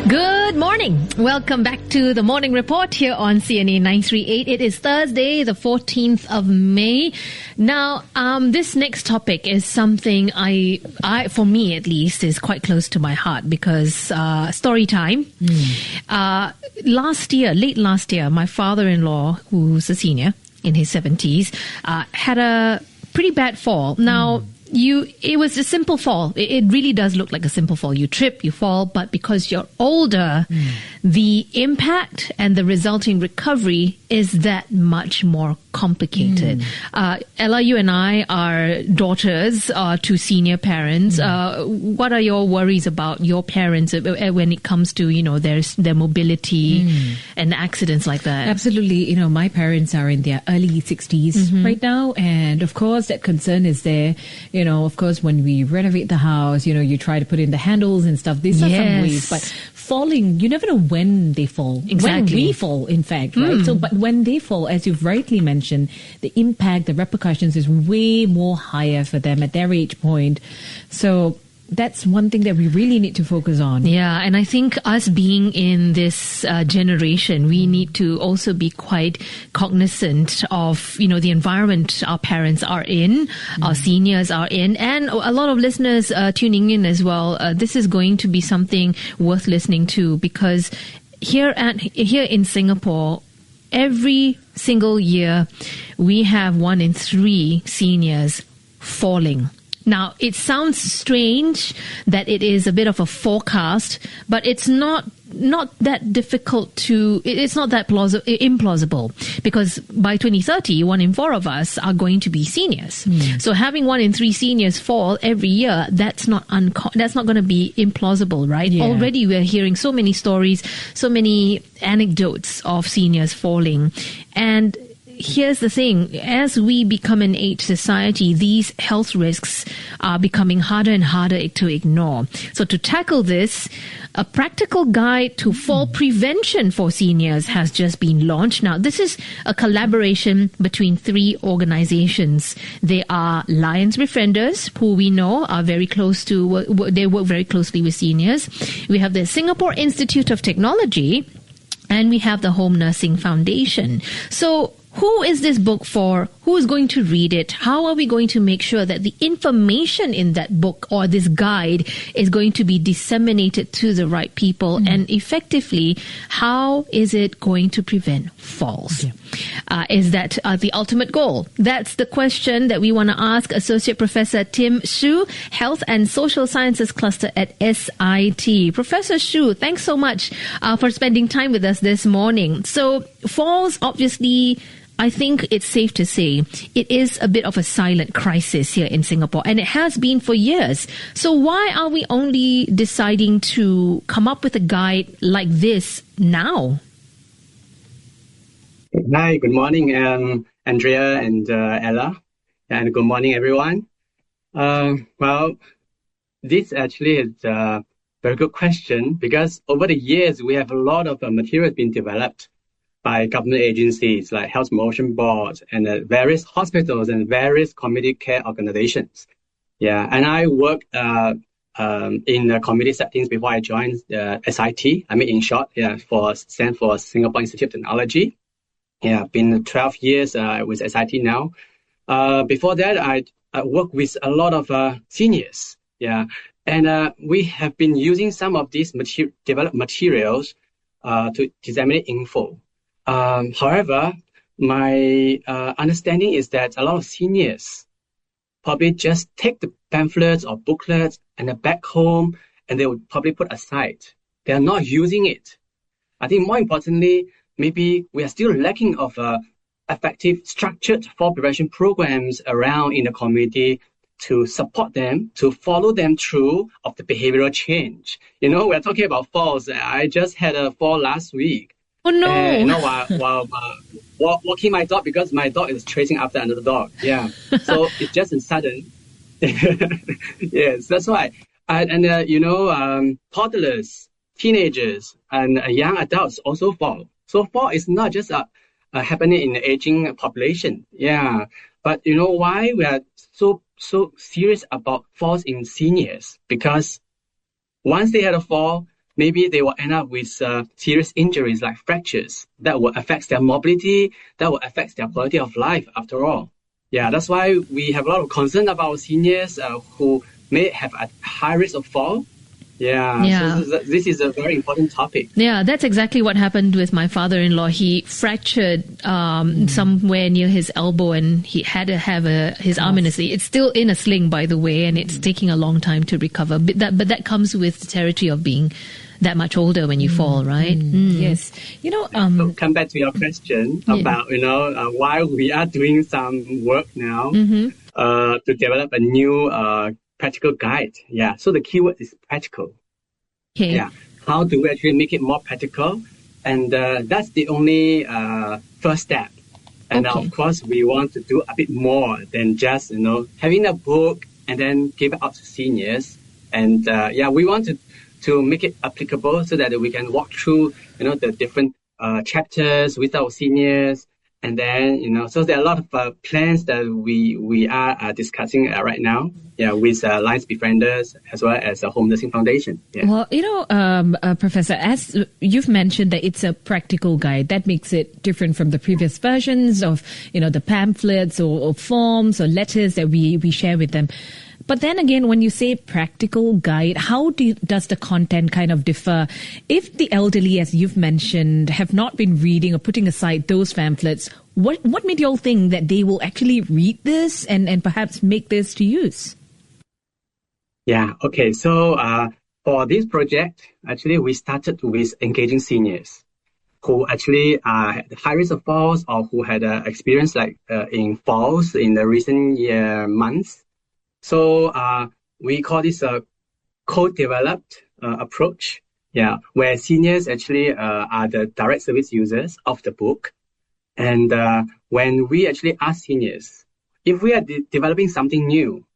Good morning. Welcome back to the Morning Report here on CNA938. It is Thursday, the 14th of May. Now, this next topic is something I, for me at least, is quite close to my heart because story time. Late last year, my father-in-law, who's a senior in his 70s, had a pretty bad fall. Now, it was a simple fall. It really does look like a simple fall. You trip, you fall, but because you're older, the impact and the resulting recovery is that much more complicated. Ella, you and I are daughters to senior parents. What are your worries about your parents when it comes to, their mobility and accidents like that? Absolutely. My parents are in their early 60s right now. And of course, that concern is there. Of course, when we renovate the house, you try to put in the handles and stuff. These are some ways. But falling, you never know when they fall. Exactly. When we fall, in fact, right? So, but when they fall, as you've rightly mentioned, the impact, the repercussions is way more higher for them at their age point. So that's one thing that we really need to focus on. Yeah, and I think us being in this generation, we need to also be quite cognizant of, the environment our parents are in, our seniors are in, and a lot of listeners tuning in as well. This is going to be something worth listening to because here in Singapore, every single year, we have 1 in 3 seniors falling. Now, it sounds strange that it is a bit of a forecast, but it's not that difficult it's not that implausible because by 2030, 1 in 4 of us are going to be seniors. So having 1 in 3 seniors fall every year, that's not going to be implausible, right? Yeah. Already we're hearing so many stories, so many anecdotes of seniors falling. And here's the thing, as we become an aged society, these health risks are becoming harder and harder to ignore. So to tackle this, a practical guide to fall prevention for seniors has just been launched. Now, this is a collaboration between 3 organizations. They are Lions Befrienders, who we know are very close to, they work very closely with seniors. We have the Singapore Institute of Technology, and we have the Home Nursing Foundation. So, who is this book for? Who is going to read it? How are we going to make sure that the information in that book or this guide is going to be disseminated to the right people? And effectively, how is it going to prevent falls? Is that the ultimate goal? That's the question that we want to ask Associate Professor Tim Shu, Health and Social Sciences Cluster at SIT. Professor Shu, thanks so much for spending time with us this morning. So falls, obviously, I think it's safe to say it is a bit of a silent crisis here in Singapore, and it has been for years. So why are we only deciding to come up with a guide like this now? Hi, good morning, Andrea and Ella, and good morning, everyone. Well, this actually is a very good question because over the years, we have a lot of materials being developed by government agencies like health promotion boards and various hospitals and various community care organizations. Yeah, and I worked in the community settings before I joined SIT. I mean, in short, stand for Singapore Institute of Technology. Yeah, been 12 years with SIT now. Before that, I worked with a lot of seniors. Yeah, and we have been using some of these developed materials to disseminate info. However, my understanding is that a lot of seniors probably just take the pamphlets or booklets and then back home, and they would probably put aside. They are not using it. I think more importantly, maybe we are still lacking of effective structured fall prevention programs around in the community to support them, to follow them through of the behavioral change. We're talking about falls. I just had a fall last week. Oh no! While walking my dog because my dog is chasing after another dog. Yeah, so it's just a sudden. Yes, that's why. Toddlers, teenagers, and young adults also fall. So fall is not just happening in the aging population. Yeah, but why we are so serious about falls in seniors? Because once they had a fall, maybe they will end up with serious injuries like fractures that will affect their mobility, that will affect their quality of life after all. Yeah, that's why we have a lot of concern about seniors who may have a high risk of fall. Yeah. So this is a very important topic. Yeah, that's exactly what happened with my father-in-law. He fractured somewhere near his elbow, and he had to have his arm in a sling. It's still in a sling, by the way, and it's taking a long time to recover. But that comes with the territory of being that much older when you fall, right? Yes. So come back to your question about, why we are doing some work now to develop a new practical guide. Yeah. So the keyword is practical. Okay. Yeah. How do we actually make it more practical? And that's the only first step. And of course, we want to do a bit more than just, having a book and then give it out to seniors. And we want to make it applicable so that we can walk through, the different chapters with our seniors. And then, so there are a lot of plans that we are discussing right now, with Lions Befrienders as well as the Home Nursing Foundation. Yeah. Well, Professor, as you've mentioned that it's a practical guide, that makes it different from the previous versions of, the pamphlets or forms or letters that we share with them. But then again, when you say practical guide, how does the content kind of differ? If the elderly, as you've mentioned, have not been reading or putting aside those pamphlets, what made you all think that they will actually read this and perhaps make this to use? Yeah, okay. So for this project, actually, we started with engaging seniors who actually had high risk of falls or who had experience in falls in the recent months. So we call this a co-developed approach, where seniors actually are the direct service users of the book. And when we actually ask seniors, if we are developing something new,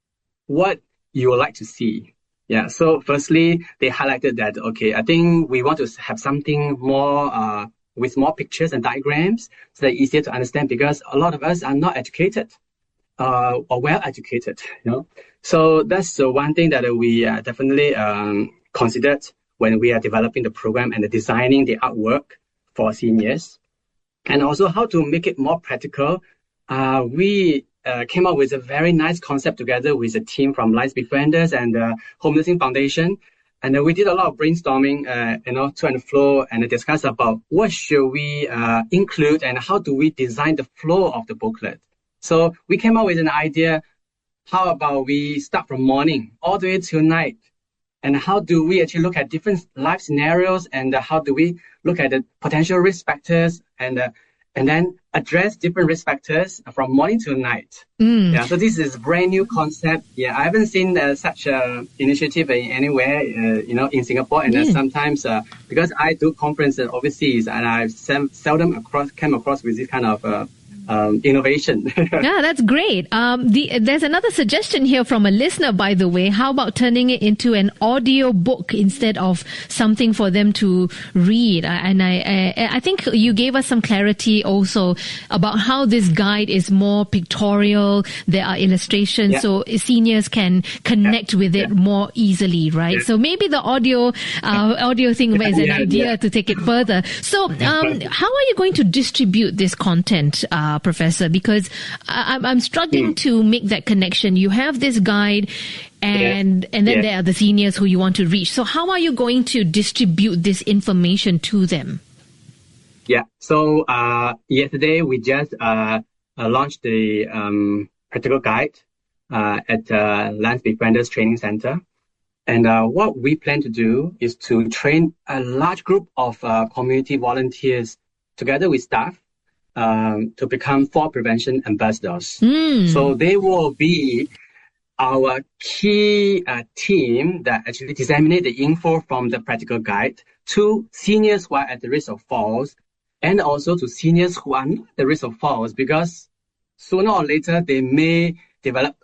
what you would like to see? Yeah, so firstly, they highlighted that, okay, I think we want to have something more with more pictures and diagrams so that it's easier to understand because a lot of us are not educated. Or well educated, So that's the one thing that we definitely considered when we are developing the program and designing the artwork for seniors. And also how to make it more practical. We came up with a very nice concept together with a team from Lions Befrienders and Home Nursing Foundation. And we did a lot of brainstorming, to and fro and discuss about what should we include and how do we design the flow of the booklet. So we came up with an idea, how about we start from morning all the way till night? And how do we actually look at different life scenarios and how do we look at the potential risk factors and then address different risk factors from morning till night. Yeah, so this is a brand new concept. Yeah, I haven't seen such an initiative anywhere, in Singapore. And sometimes because I do conferences overseas and I've seldom came across with this kind of innovation. Yeah, that's great. There's another suggestion here from a listener, by the way. How about turning it into an audio book instead of something for them to read? I think you gave us some clarity also about how this guide is more pictorial. There are illustrations, so seniors can connect with it more easily, right? Yeah. So maybe the audio thing is an idea to take it further. So how are you going to distribute this content, Professor? Because I'm struggling to make that connection. You have this guide and then there are the seniors who you want to reach. So how are you going to distribute this information to them? Yeah. So yesterday we just launched the practical guide at Lions Befrienders Training Center. And what we plan to do is to train a large group of community volunteers together with staff to become fall prevention ambassadors. So they will be our key team that actually disseminate the info from the practical guide to seniors who are at the risk of falls and also to seniors who are not at the risk of falls, because sooner or later they may develop,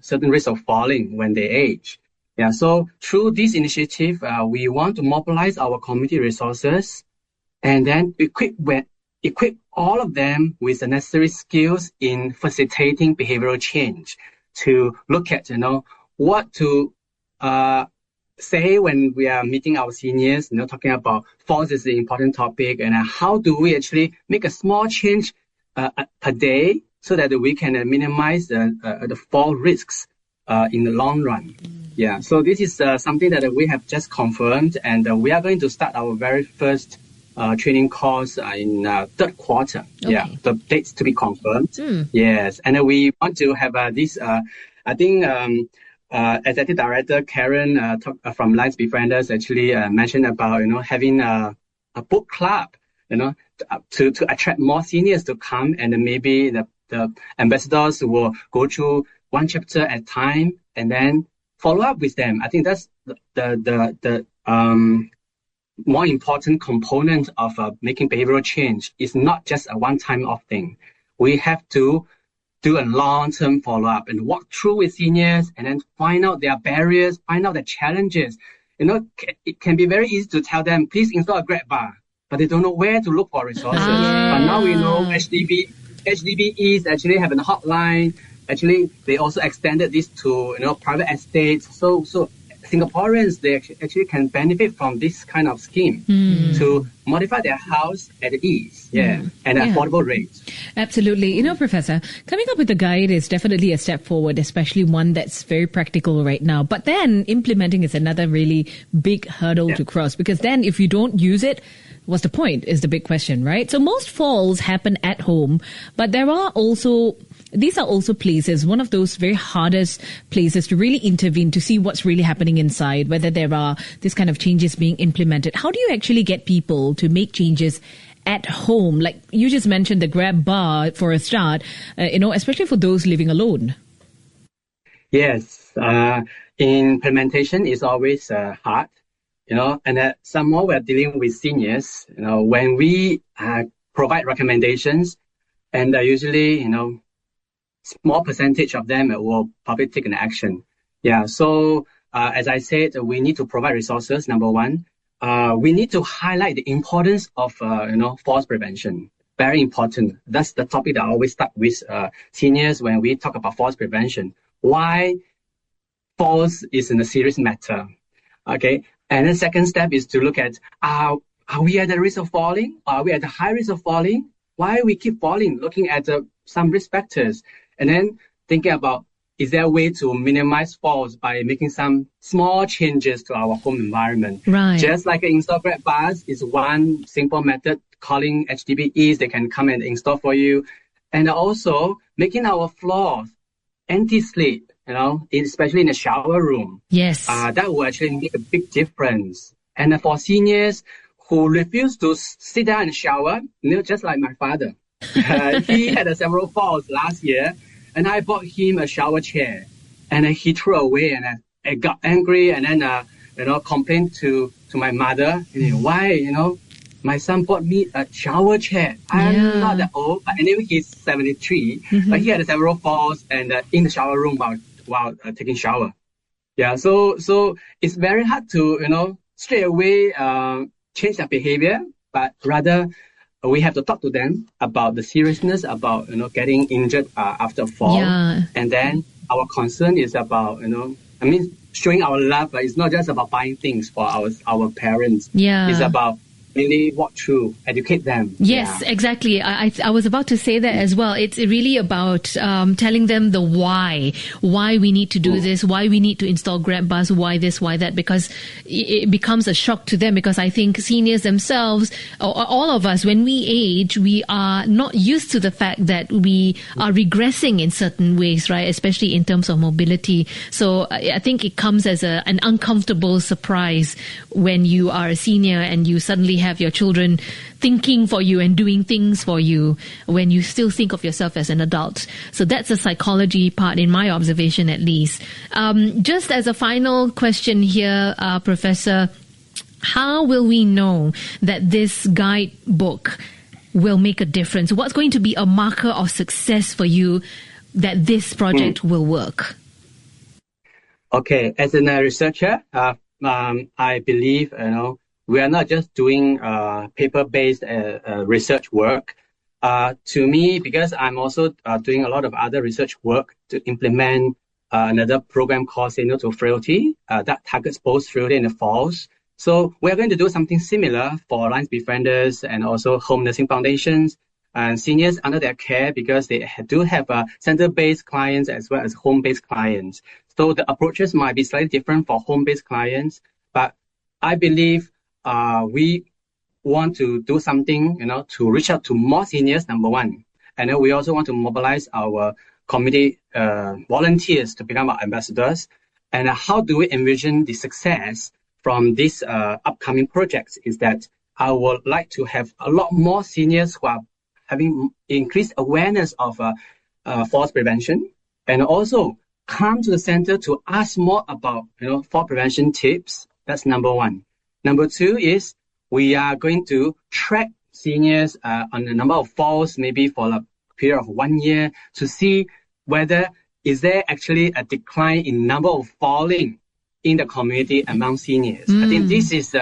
certain risk of falling when they age. Yeah. So through this initiative, we want to mobilize our community resources and then equip all of them with the necessary skills in facilitating behavioral change to look at, what to say when we are meeting our seniors, talking about falls is an important topic, and how do we actually make a small change per day so that we can minimize the fall risks in the long run. Yeah, so this is something that we have just confirmed, and we are going to start our very first training course in third quarter. Okay. Yeah, the dates to be confirmed. Yes, and we want to have this. I think Executive Director Karen from Lives Befrienders actually mentioned about having a book club, to attract more seniors to come, and then maybe the ambassadors will go through one chapter at a time and then follow up with them. I think that's the more important component of making behavioral change. Is not just a one-time off thing. We have to do a long-term follow-up and walk through with seniors and then find out their barriers, find out their challenges. It can be very easy to tell them, please install a grab bar, but they don't know where to look for resources. But now we know HDBs actually have a hotline. Actually, they also extended this to private estates. So Singaporeans, they actually can benefit from this kind of scheme to modify their house at ease, and affordable rates. Absolutely. Professor, coming up with a guide is definitely a step forward, especially one that's very practical right now. But then implementing is another really big hurdle to cross, because then if you don't use it, what's the point is the big question, right? So most falls happen at home, but these are also places, one of those very hardest places to really intervene, to see what's really happening inside, whether there are this kind of changes being implemented. How do you actually get people to make changes at home? Like you just mentioned the grab bar for a start, especially for those living alone. Yes, implementation is always hard, and some more we're dealing with seniors, when we provide recommendations, and usually, small percentage of them will probably take an action. Yeah. So, as I said, we need to provide resources. Number one, we need to highlight the importance of, falls prevention. Very important. That's the topic that I always start with, seniors when we talk about falls prevention. Why falls is a serious matter. Okay. And then second step is to look at, are we at the risk of falling? Are we at the high risk of falling? Why we keep falling? Looking at some risk factors. And then thinking about, is there a way to minimize falls by making some small changes to our home environment? Right. Just like install grab bars is one simple method. Calling HDBs, they can come and install for you. And also making our floors anti-slip, especially in the shower room. Yes. That will actually make a big difference. And for seniors who refuse to sit down and shower, just like my father. He had several falls last year, and I bought him a shower chair, and he threw away, and I got angry, and then complained to my mother, why my son bought me a shower chair. I'm not that old, but anyway, he's 73, but he had several falls and in the shower room while taking shower. Yeah, so it's very hard to straight away change their behavior, but rather we have to talk to them about the seriousness about getting injured after a fall, and then our concern is about showing our love. It's not just about buying things for our parents. It's about really walk through, educate them. Yes, exactly. I was about to say that as well. It's really about telling them the why we need to do this, why we need to install grab bars, why this, why that, because it becomes a shock to them. Because I think seniors themselves, or all of us, when we age, we are not used to the fact that we are regressing in certain ways, right? Especially in terms of mobility. So I think it comes as an uncomfortable surprise when you are a senior and you suddenly have your children thinking for you and doing things for you when you still think of yourself as an adult. So that's the psychology part, in my observation at least. Just as a final question here, Professor, how will we know that this guidebook will make a difference? What's going to be a marker of success for you that this project will work? Okay, as a researcher, I believe, we are not just doing paper-based research work. To me, because I'm also doing a lot of other research work to implement another program called Say No to Frailty that targets post-frailty in the falls. So we're going to do something similar for Alliance Befrienders and also home nursing foundations and seniors under their care, because they do have center-based clients as well as home-based clients. So the approaches might be slightly different for home-based clients, but I believe we want to do something, to reach out to more seniors, number one. And then we also want to mobilize our community volunteers to become our ambassadors. And how do we envision the success from these upcoming projects is that I would like to have a lot more seniors who are having increased awareness of falls prevention, and also come to the center to ask more about fall prevention tips. That's number one. Number two is we are going to track seniors on the number of falls, maybe for a period of 1 year, to see whether is there actually a decline in number of falling in the community among seniors. I think this is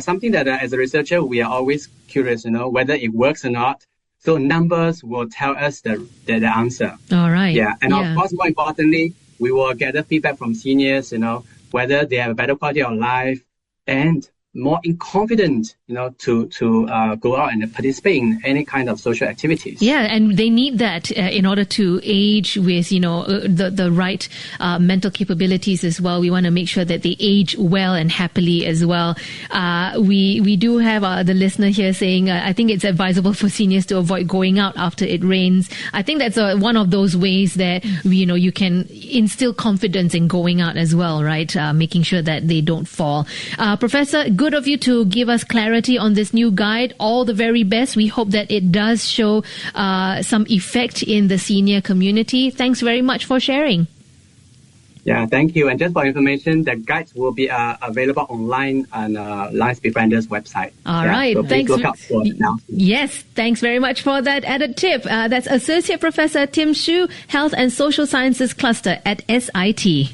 something that as a researcher we are always curious, whether it works or not. So numbers will tell us the answer. All right. Yeah, and of course, more importantly, we will gather feedback from seniors, whether they have a better quality of life and more confident, to go out and participate in any kind of social activities. Yeah, and they need that in order to age with, the right mental capabilities as well. We want to make sure that they age well and happily as well. We do have the listener here saying, I think it's advisable for seniors to avoid going out after it rains. I think that's one of those ways that, you can instill confidence in going out as well, right? Making sure that they don't fall. Professor, good of you to give us clarity on this new guide. All the very best. We hope that it does show some effect in the senior community. Thanks very much for sharing. Yeah, thank you. And just for information, the guides will be available online on Alliance Befrienders website. All right. So please look out for it now. Yes, thanks very much for that added tip. That's Associate Professor Tim Shu, Health and Social Sciences Cluster at SIT.